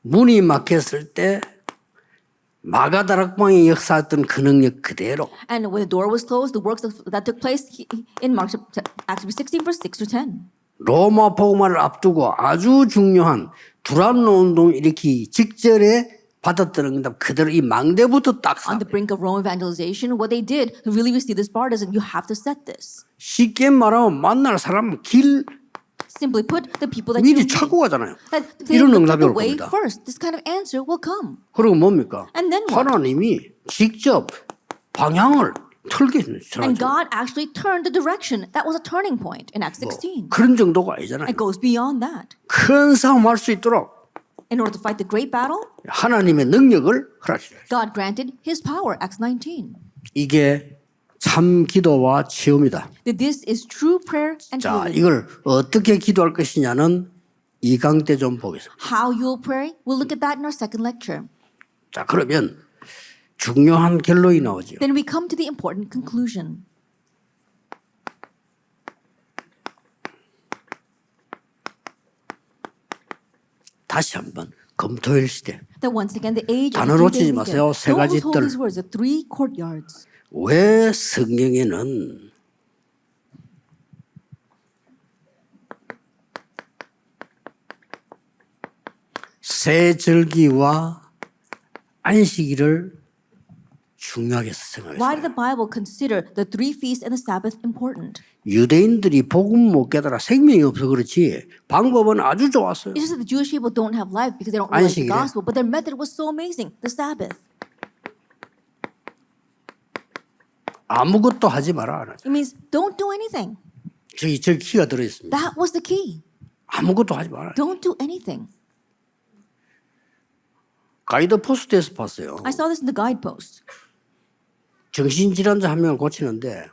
문이 막혔을 때 마가다락방의 역사했던 그 능력 그대로 And when the door was closed, the works that took place in Mark Acts 16 verse 6 to 10. 로마 복음화를 앞두고 아주 중요한 두란노 운동 일으키기 직전에 받았던 응답 그대로 이 망대부터 딱 On the brink of Rome evangelization, what they did to really receive this partisan, you have to set this. 쉽게 말하면 만날 사람은 길 Simply put, the people that you 미리 meet, 찾고 가잖아요. that they 이런 look at 응답이 the 올 way 겁니다. first. This kind of answer will come. 그리고 뭡니까? And then what? 하나님이 직접 방향을 틀게 And 해주죠. God actually turned the direction. That was a turning point in Acts 16. 그런 정도가 아니잖아요. It goes beyond that. 큰 싸움 할 수 있도록 In order to fight the great battle, 하나님의 능력을 허락해요. God granted His power. Acts 19. 이게 참 기도와 체험이다. That this is true prayer and 자, healing. 이걸 어떻게 기도할 것이냐는 2강 때 좀 보겠습니다. How you will pray, we'll look at that in our second lecture. 자, 그러면 중요한 결론이 나오죠. Then we come to the important conclusion. 다시 한번 검토일 시대. That once again, the age of 단어 the 놓치지 three daily 마세요. gift. 세 Don't 가지 withhold 뜰. these words, the 3 courtyards. 왜 성경에는 새 절기와 안식일을 중요하게 Why did 생각했어요? the Bible consider the 3 feasts and the Sabbath important? 유대인들이 복음 못 깨달아 생명이 없어 그렇지 방법은 아주 좋았어요. It's just that the Jewish people don't have life because they don't realize the 안식일에. gospel, but their method was so amazing, the Sabbath. 아무것도 하지 마라. It means don't do anything. 저기 키가 들어있습니다. That was the key. 아무것도 하지 마라. Don't do anything. 가이드 포스트에서 봤어요. I saw this in the guidepost. 정신질환자 한 명을 고치는데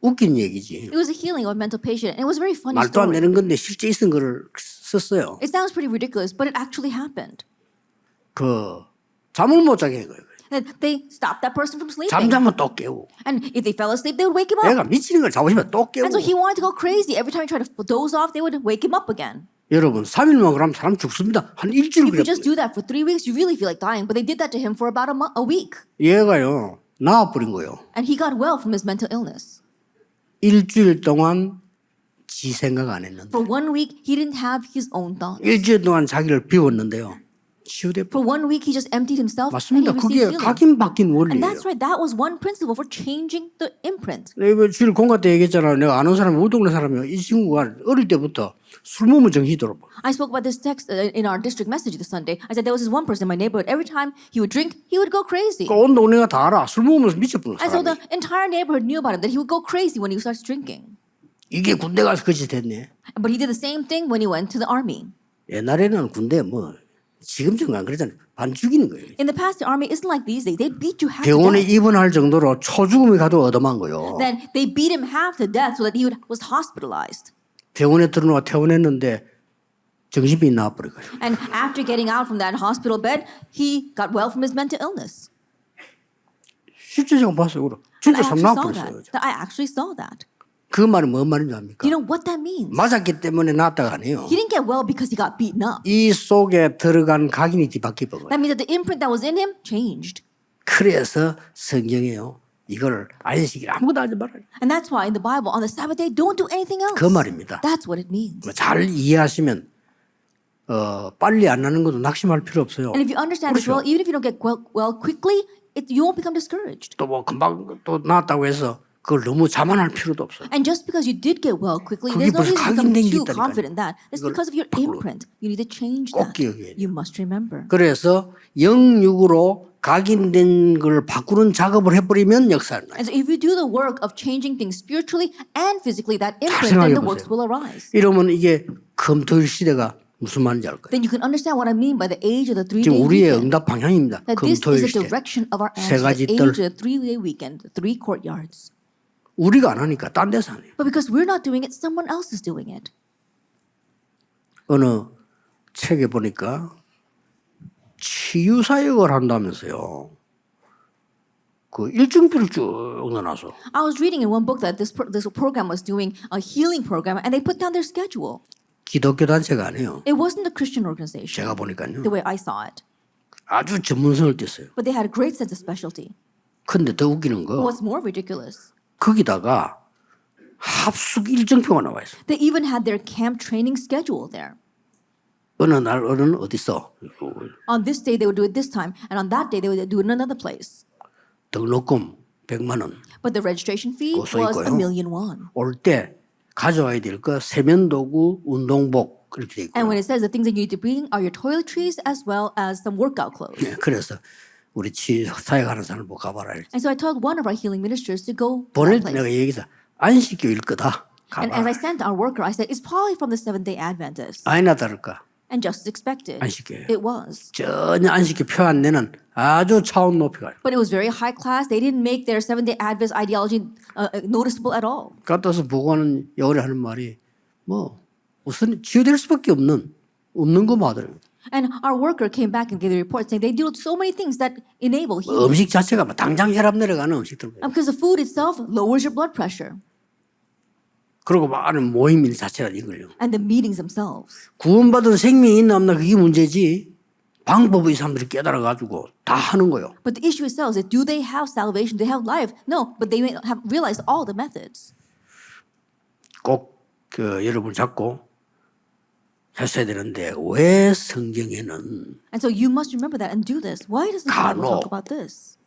웃긴 얘기지. It was a healing of a mental patient, and it was a very funny 말도 안 story. 되는 건데 실제 있은 거를 썼어요. It sounds pretty ridiculous, but it actually happened. 그 잠을 못 자게 한 거예요. That they stopped that person from sleeping. 잠자면 또 깨고. And if they fell asleep, they would wake him up. 애가 미치는 걸 자고 싶으면 또 깨고. And so he wanted to go crazy. Every time he tried to doze off, they would wake him up again. 여러분 3일만 그러면 사람 죽습니다. 한 일주일 If you 그랬어요. just do that for 3 weeks, you really feel like dying. But they did that to him for about a week. 얘가요 나와버린 거예요. And he got well from his mental illness. 일주일 동안 지 생각 안 했는데 For 1 week, he didn't have his own thoughts. 일주일 동안 자기를 비웠는데요. 치유돼. For 1 week, he just emptied himself and 맞습니다. he 그게 received healing. 각인 바뀐 And 원리예요. that's right. That was one principle for changing the imprint. 내가 주일 공과 때 얘기했잖아. 내가 아는 사람이 우리 동네 사람이요. 이 친구가 어릴 때부터 술 먹으면 정신이 돌아. I spoke about this text in our district message this Sunday. I said there was this one person in my neighborhood. Every time he would drink, he would go crazy. 온 동네가 다 알아. 술 먹으면서 미쳐버린 And so the 사람이. entire neighborhood knew about him, that he would go crazy when he starts drinking. 이게 군대 가서 그짓 했네. But he did the same thing when he went to the army. 옛날에는 군대 뭐 지금처럼 안 그러잖아요. 반 죽이는 거예요. In the past, the army isn't like these days. They beat you half to 병원에 death. 입원할 정도로 초죽음이 가도 얻어만 거요. Then they beat him half to death so that he was hospitalized. 병원에 들어놓아 퇴원했는데 정신병이 나와버린 거예요. And after getting out from that hospital bed, he got well from his mental illness. 실제 제가 봤어요. 그럼 And 진짜 I 참 actually saw 나와버렸어요. that. I actually saw that. 그 말은 뭔 말인지 압니까? Do you know what that means? 맞았기 때문에 낫다가 아니에요. He didn't get well because he got beaten up. 이 속에 들어간 각인이 뒤바뀌어 거예요. That means that the imprint that was in him changed. 그래서 성경에요. 이걸 안식일 아무것도 하지 말아요. And that's why in the Bible, on the Sabbath day, don't do anything else. 그 말입니다. That's what it means. 잘 이해하시면 빨리 안 나는 것도 낙심할 필요 없어요. And if you understand this well, even if you don't get well quickly, you won't become discouraged. 또 뭐 금방 또 나았다고 해서 그걸 너무 자만할 필요도 없어요. And just because you did get well quickly, 그게 there's no 벌써 reason to become 각인된 게 too 있다니까요. confident in that. That's 이걸 because of your 바꾸는 imprint. You need to change 꼭 that. 기억해야 돼요. You must remember. 그래서 영육으로 각인된 걸 바꾸는 작업을 해버리면 역사는 나요. And so if you do the work of changing things spiritually and physically, that imprint, 생각해 then the 보세요. works will arise. 이러면 이게 금토일 시대가 무슨 말인지 알 거예요. Then you can understand what I mean by the age of the 3-day 지금 우리의 weekend. 응답 방향입니다. That this is 금토일 the 시대. direction of our 세 answer, 가지 the 뜰. age of the 3-day weekend, the 3 courtyards. 우리가 안 하니까 딴 데서 하네요. But because we're not doing it, someone else is doing it. 어느 책에 보니까 치유사역을 한다면서요. 그 일정표를 쭉 넣어놔서 I was reading in one book that this program was doing a healing program, and they put down their schedule. 기독교 단체가 아니에요. It wasn't a Christian organization, 제가 보니까요. the way I saw it. 아주 전문성을 띄었어요. But they had a great sense of specialty. 근데 더 웃기는 But 거 what's more ridiculous, 거기다가 합숙 일정표가 나와 있어요. they even had their camp training schedule there. 어느 날 어느 어디서 On this day, they would do it this time, and on that day, they would do it in another place. 등록금 100만 원. But the registration fee 그거 써 was 있고요. 1,000,000 won. 올 때 가져와야 될 거 세면도구, 운동복 이렇게 돼 있고. And when it says the things that you need to bring are your toiletries as well as some workout clothes. 그래서 우리 사역하는 사람 뭐 가봐라. 이랬지. And so I told one of our healing ministers to go to 보낼 that 때 내가 place. 얘기해서 안식교일 거다. And as I 가봐라. sent our worker, I said, it's probably from the Seventh-day Adventists. 아니나 다를까. And just as expected, 안식교예요. it was. 전혀 안식교 표 안 내는 아주 차원 높이 가요. But it was very high class. They didn't make their Seventh-day Adventist ideology noticeable at all. 갔다서 보고는 여울에 하는 말이 뭐 우선 치유될 수밖에 없는 거만 하더라고요. And our worker came back and gave the report saying they do so many things that enable healing. 음식 자체가 뭐 당장 혈압 내려가는 음식들. Because the food itself lowers your blood pressure. 그리고 많은 모임 자체가 이걸요. And the meetings themselves. 구원받은 생명이 있나 없나 그게 문제지. 방법을 이 사람들이 깨달아가지고 다 하는 거예요. But the issue itself is, do they have salvation? Do they have life? No, but they have realized all the methods. 꼭 여러분 잡고 했어야 되는데 왜 성경에는 And so you must remember that and do this. Why doesn't the Bible 간혹 talk about this?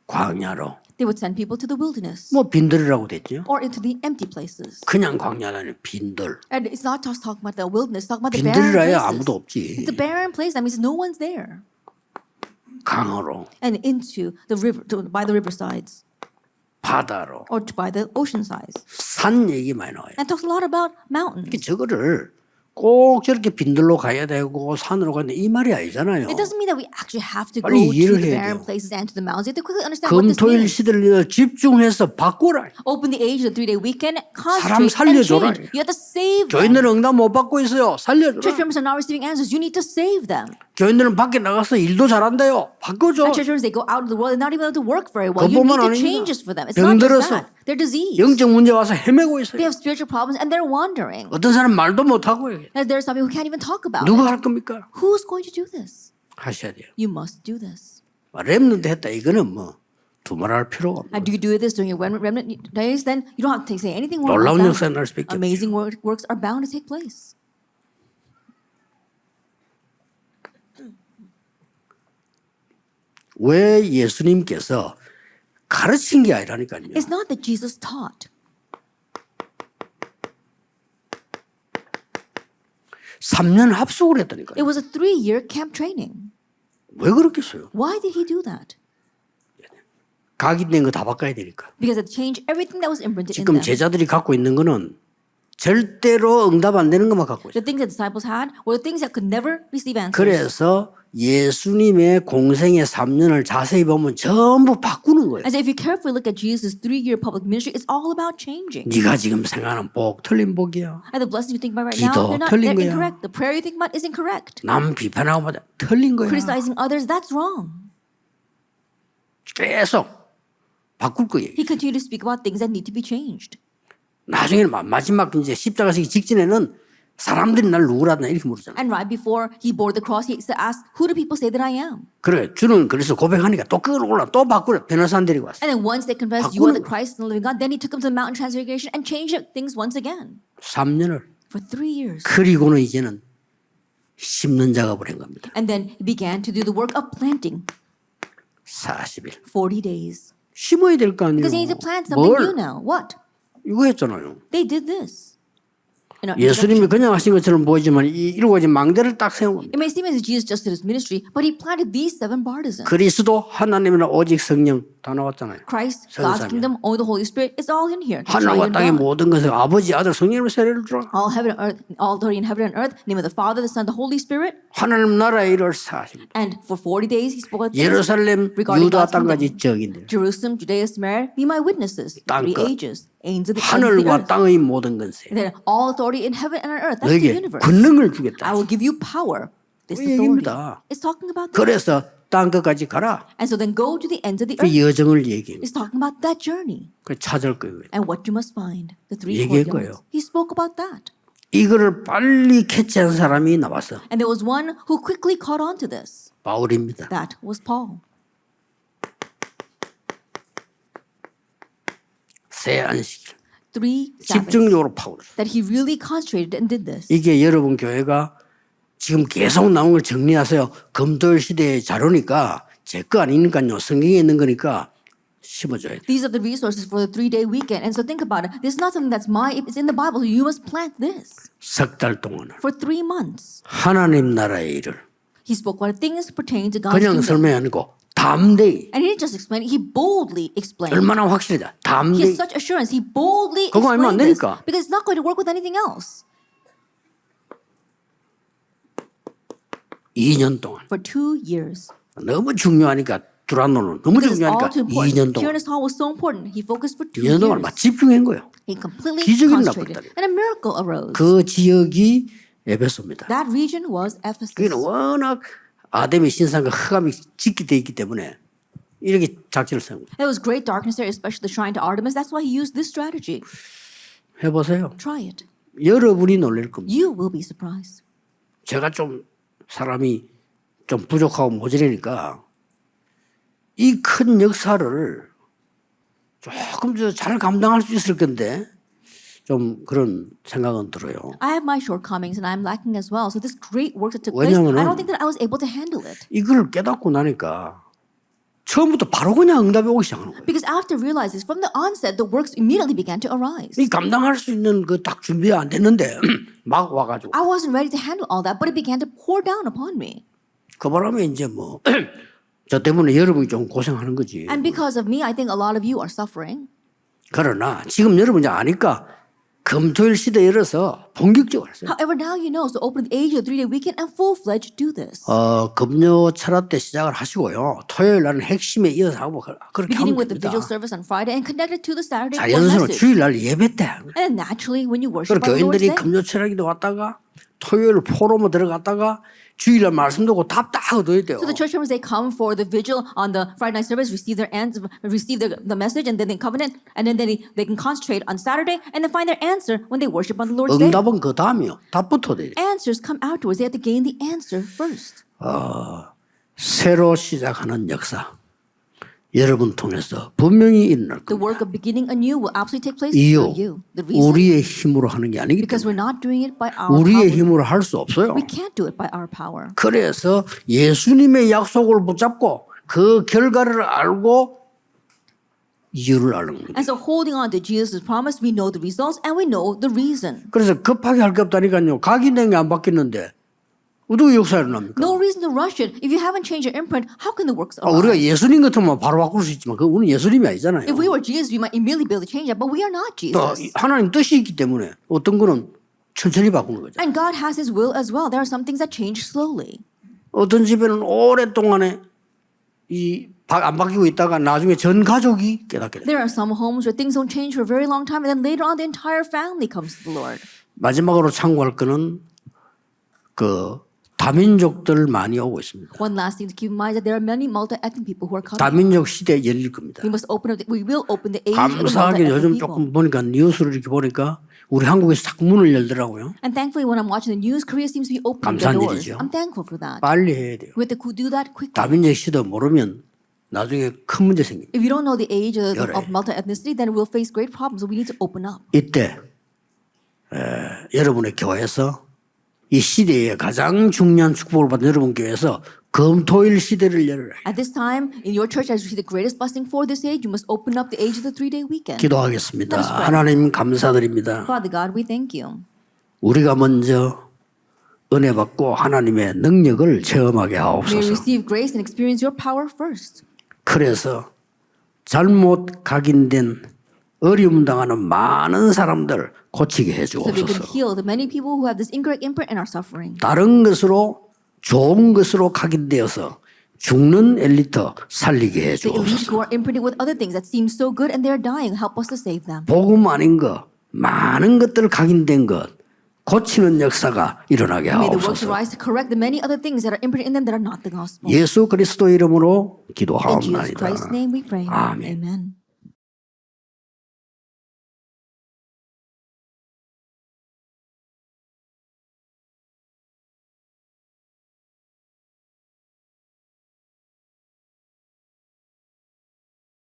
광야로 They would send people to the wilderness 뭐 빈들이라고 됐죠. or into the empty places. 그냥 광야가 아니라 빈들. And it's not just talking about the wilderness, talking about the barren 빈들이라야 places. 아무도 없지. It's a barren place. That means no one's there. 강으로 And into the river, by the riversides 바다로 or by the ocean sides. 산 얘기 많이 나와요. And it talks a lot about mountains. 저거를 꼭 저렇게 빈들로 가야 되고 산으로 가야 돼 이 말이 아니잖아요. It doesn't mean that we actually have to go 빨리 to 이해를 the 해야 barren 돼요. places and to the mountains. You have to quickly understand what this 금토일 means. 시대를 집중해서 바꾸라. Open the age of the 3-day weekend, 사람 concentrate and 살려줘라. change. You have to save them. 교인들은 응답 못 받고 있어요. Church 살려줘라. members are not receiving answers. You need to save them. 교인들은 밖에 나가서 일도 잘한대요. 바꿔줘. And church members, they go out in the world and not even able to work very well. You 그것뿐만 need to 아닙니다. change this for them. It's not just 병들어서 that. They're diseased. 영적 문제 와서 헤매고 They 있어요. have spiritual problems and they're wandering. 어떤 사람 말도 못 하고 해요. And there are some people who can't even talk about 누가 it. 할 겁니까? Who's going to do this? 하셔야 돼요. You must do this. 렘넌트 했다 이거는 뭐 두말할 필요가 없는 And do you do this during your remnant days? Then you don't have to say anything more 놀라운 about 역사 that. 날 수밖에 없죠. Amazing works are bound to take place. 왜 예수님께서 가르친 게 아니라니까요. It's not that Jesus taught. 3년 합숙을 했다니까요. It was a 3-year camp training. 왜 그렇겠어요? Why did he do that? 각인된 거 다 바꿔야 되니까. Because it changed everything that was imprinted in 지금 them. 제자들이 갖고 있는 거는 절대로 응답 안 되는 것만 갖고 있어요. The things that disciples had were the things that could never receive answers. 그래서 예수님의 공생의 3년을 자세히 보면 전부 바꾸는 거예요. And so if you carefully look at Jesus' 3-year public ministry, it's all about changing. 네가 지금 생각하는 복 틀린 복이야. And the blessings you think about right 기도 now, 틀린 they're 거야. incorrect. The prayer you think about is incorrect. 남 비판하고 마다 틀린 거야. Criticizing others, that's wrong. 계속 바꿀 거예요. He continued to speak about things that need to be changed. 나중에는 마지막 이제 십자가 지기 직전에는 사람들이 날 누구라나 이렇게 물었잖아요. And right before he bore the cross, he asked, "Who do people say that I am?" 그래 주는 그래서 고백하니까 또 그걸 올라 또 바꾸려 변호사 데리고 왔어. And then once they confessed, "You are the 바꾸는 Christ and the living God," then he took him to the mountain transfiguration and changed things once again 3년을 for 3 years. 그리고는 이제는 심는 작업을 한 겁니다. And then he began to do the work of planting 40일 40 days. 심어야 될 거 아니에요. Because they need to plant something new 뭘 now. What? 이거 했잖아요. They did this. You know, 예수님이 그냥 하신 것처럼 보이지만 이 7가지 망대를 딱 세운 겁니다. it may seem as if Jesus just did his ministry, but he planted these 7 partisans. 그리스도 하나님이나 오직 성령 다 나왔잖아요. Christ, God's 성삼위야. kingdom, only the Holy Spirit, it's all in here. The 하늘과 triune 땅의 God. 모든 것을 아버지 아들 성령으로 세례를 주라. All heaven and earth, all authority in heaven and earth, in the name of the Father, the Son, the Holy Spirit. 하나님 나라의 일을 사십니다. And for 40 days he spoke about things 예루살렘 regarding 유다 God's 땅까지 kingdom. 적인들 Jerusalem, Judea, Samaria, be my witnesses. 땅 3 끝. ages, ends of the 하늘과 earth. 땅의 모든 것에 And then all authority in heaven and on earth. That's the 너에게 universe. 권능을 I 주겠다. will give you power. This 그 authority. 얘기입니다. It's talking about that. 그래서 땅 끝까지 가라. And so then go to the ends of the 그 earth. 여정을 얘기해. It's talking about that journey 그 찾을 거예요. and what you must find. The 3 얘기할 courtyards. 거예요. He spoke about that. 이거를 빨리 캐치한 사람이 나왔어. And there was one who quickly caught on to this. 바울입니다. That was Paul. 새 안식일. 3 Sabbaths. 집중적으로 파울. That he really concentrated and did this. 이게 여러분 교회가 지금 계속 나온 걸 정리하세요. 금토일 시대의 자료니까 제 거 아니니까요. 성경에 있는 거니까 심어줘야 돼. These are the resources for the 3-day weekend. And so think about it. This is not something that's it's in the Bible. You must plant this. 석 달 동안 For 3 months. 하나님 나라의 일을 He spoke about things pertaining to God's 그냥 kingdom. 설명이 아니고 담대히 And he didn't just explain it. He boldly explained. 얼마나 확실하다. He 담대히 has such assurance. He boldly 그거 알면 안 explained this. 되니까. Because it's not going to work with anything else. 2년 동안 For 2 years. 너무 중요하니까 두란노는 너무 Because it's all 중요하니까 too important. 2년 Here 동안 in his hall was so important. He focused for 2 2년 동안 막 years. 집중한 거예요. He completely 기적이 concentrated. 일어났다. And a miracle arose. 그 지역이 에베소입니다. That region was Ephesus. 거기는 워낙 아담의 신상과 흑암이 짓게 돼 있기 때문에 이렇게 작전을 세운 거예요. There was great darkness there, especially the shrine to Artemis. That's why he used this strategy. 해보세요. Try it. 여러분이 놀랄 겁니다. You will be surprised. 제가 좀 사람이 좀 부족하고 모자라니까 이 큰 역사를 조금 더 잘 감당할 수 있을 건데 좀 그런 생각은 들어요. I have my shortcomings and I'm lacking as well. So this great work that took place, 왜냐면은 I don't think that I was able to handle it. 이걸 깨닫고 나니까 처음부터 바로 그냥 응답이 오기 시작하는 거예요. Because after realizing this, from the onset, the works immediately began to arise. 이 감당할 수 있는 그 딱 준비가 안 됐는데 막 와가지고 I wasn't ready to handle all that, but it began to pour down upon me. 그 바람에 이제 뭐 저 때문에 여러분이 좀 고생하는 거지. And because of me, I think a lot of you are suffering. 그러나 지금 여러분이 아니까 금토일 시대에 열어서 본격적으로 했어요. However, now you know, so open the age of the 3-day weekend and full-fledged do this. 금요 철학 때 시작을 하시고요. 토요일 날은 핵심에 이어서 하고 그렇게 하면 Beginning with the 됩니다. vigil service on Friday and connected to the Saturday core 자연스러워 message. 주일 날 예배 때. And then naturally, when you worship 그리고 on the Lord's 교인들이 Day, 금요 철학에도 왔다가 토요일 포럼에 들어갔다가 주일날 말씀 듣고 답 다 얻어야 돼요. so the church members, they come for the vigil on the Friday night service, receive their answer, receive the message, and then they covenant, and then they can concentrate on Saturday and then find their answer when they worship on the Lord's Day. 응답은 그 다음이요. 답부터 돼요. Answers come afterwards. They have to gain the answer first. 새로 시작하는 역사. 여러분 통해서 분명히 일어날 The 겁니다. work of beginning anew will absolutely take place 이유, through you. The reason, 우리의 힘으로 하는 게 아니기 because 때문에 we're not doing it by our 우리의 power. 힘으로 할 수 없어요. We can't do it by our power. 그래서 예수님의 약속을 붙잡고 그 결과를 알고 이유를 아는 겁니다. And so holding on to Jesus' promise, we know the results and we know the reason. 그래서 급하게 할 게 없다니까요. 각인된 게 안 바뀌었는데 어떻게 역사 일어납니까? No reason to rush it. If you haven't changed your imprint, how can the works 우리가 arise? 예수님 같으면 바로 바꿀 수 있지만 그 우리는 예수님이 아니잖아요. If we were Jesus, we might immediately be able to change that, but we are not 또 Jesus. 하나님 뜻이 있기 때문에 어떤 거는 천천히 바꾸는 거죠. And God has His will as well. There are some things that change slowly. 어떤 집에는 오랫동안에 안 바뀌고 있다가 나중에 전 가족이 깨닫게 돼요. There are some homes where things don't change for a very long time, and then later on, the entire family comes to the Lord. 마지막으로 참고할 거는 그 다민족들 많이 오고 있습니다. One last thing to keep in mind is that there are many multi-ethnic people who are coming. 다민족 시대 열릴 겁니다. We must open up. We will open the age of the 감사하게 요즘 multi-ethnic people. 조금 보니까 뉴스를 이렇게 보니까 우리 한국에서 자꾸 문을 열더라고요. And thankfully, when I'm watching the news, Korea seems to be opening the 감사한 doors. 일이죠. I'm thankful for that. 빨리 해야 돼요. We have to do that quickly. 다민족 시대 모르면 나중에 큰 문제 생깁니다. If you don't know the age 열어요. of multi-ethnicity, then we'll face great problems. So we need to open up. 이때 여러분의 교회에서 이 시대에 가장 중요한 축복을 받은 여러분 교회에서 금토일 시대를 열어라. At this time, in your church, as you see the greatest blessing for this age, you must open up the age of the 3-day weekend. 기도하겠습니다. 하나님 감사드립니다. Father God, we thank you. 우리가 먼저 은혜 받고 하나님의 능력을 체험하게 May we 하옵소서. receive grace and experience your power first. 그래서 잘못 각인된 어려움 당하는 많은 사람들 고치게 해 So we can 주옵소서. heal the many people who have this incorrect imprint and are suffering. 다른 것으로 좋은 것으로 각인되어서 죽는 엘리트 살리게 해 The elite 주옵소서. who are imprinted with other things that seem so good and they are dying, help us to save them. 복음 아닌 것, 많은 것들 각인된 것 고치는 역사가 일어나게 May the works 하옵소서. arise to correct the many other things that are imprinted in them that are not the gospel. 예수 그리스도 이름으로 In Jesus 기도하옵나이다. Christ's name we pray. 아멘. Amen.